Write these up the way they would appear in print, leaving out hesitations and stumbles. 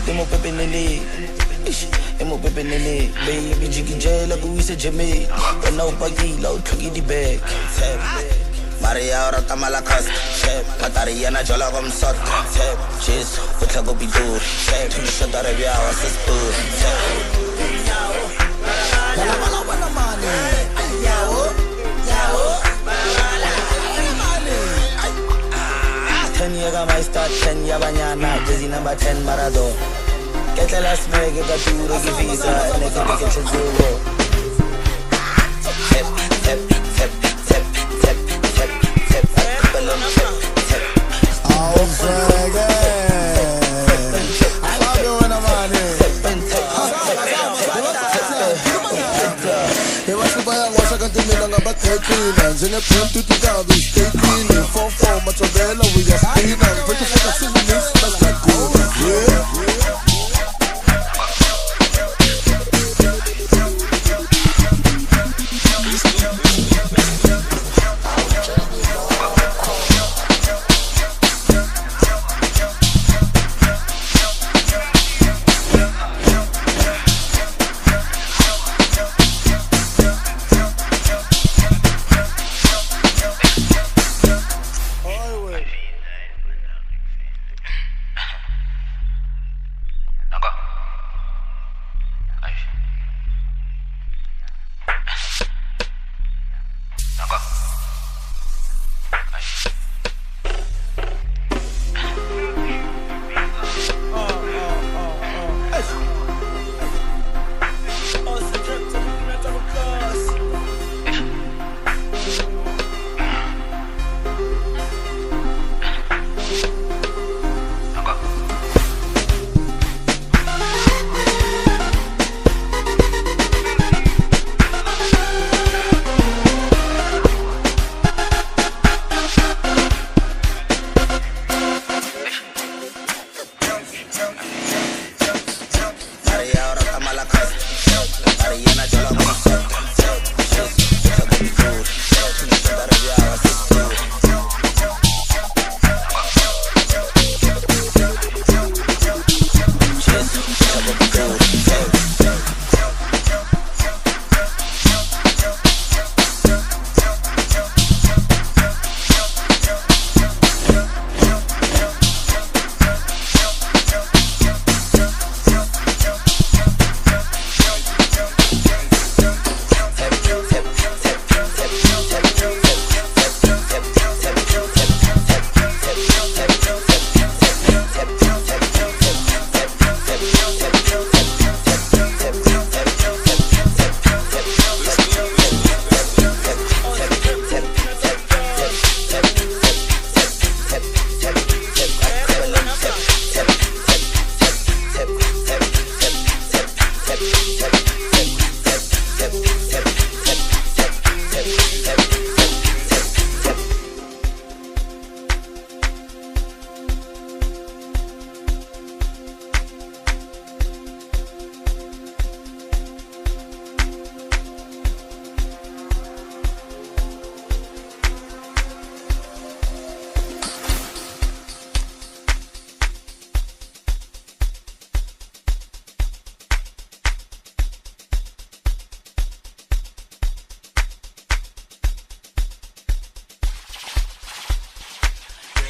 Emo pepenele, emo pepenele, baby jiggy jail like we said Jimmy. When no buggy, low trucky the bag. Maria ora tamala cost. Matariana jola com sort. Cheese, put a go be do. To shut out of your house is good. My start 10 Yabanyana, Jizzy number 10 Marado. Get the last meg, get the duro, give visa, and they can get your duro. Tip, tip, tip, tip, tip, tip, tip, balloon tip, tip. Oh, Fraggy. I love you when I'm on it. Eu acho que vai a loja cantina na batequina. Zinha pronto, tu já vi steaking. Fofo, macho bela, we are speeding. Put your focus in this, that's like cool. Yeah.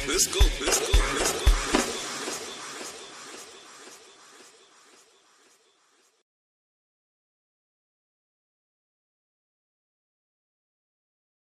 Let's go.